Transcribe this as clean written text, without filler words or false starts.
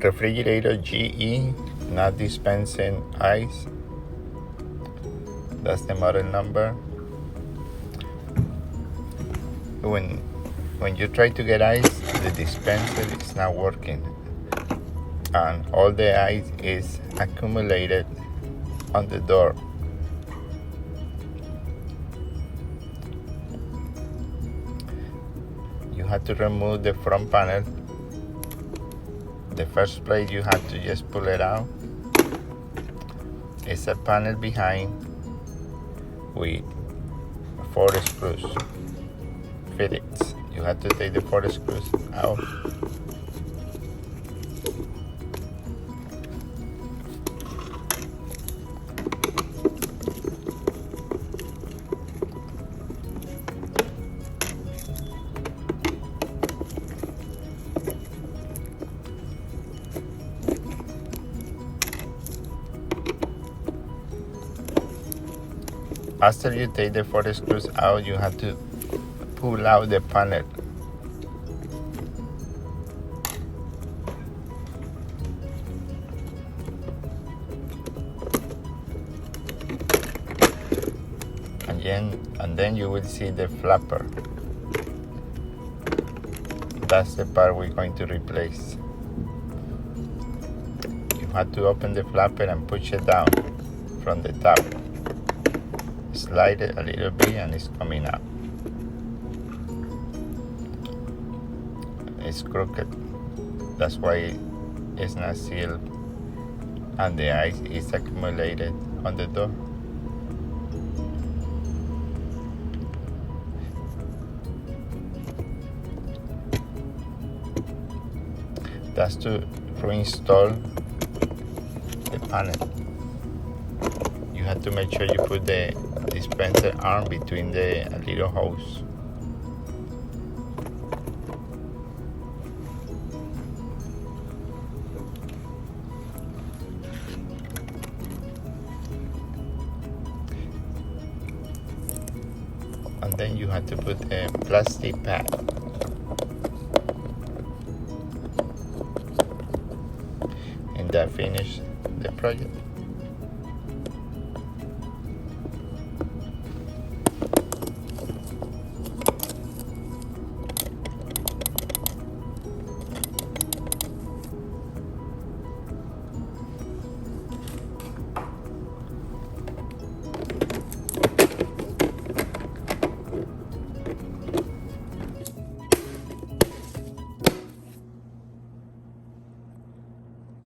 refrigerator GE, not dispensing ice. That's the model number. When you try to get ice, the dispenser is not working, and all the ice is accumulated on the door. You have to remove the front panel. The first place you have to just pull it out. It's a panel behind with 4 screws, fittings. You have to take the 4 screws out. After you take the 4 screws out, you have to pull out the panel. And then you will see the flapper. That's the part we're going to replace. You have to open the flapper and push it down from the top. Slide it a little bit and it's coming out. It's crooked. That's why it's not sealed and the ice is accumulated on the door. That's to reinstall the panel. You have to make sure you put the dispenser arm between the little hose. And then you have to put a plastic pad. And that finishes the project.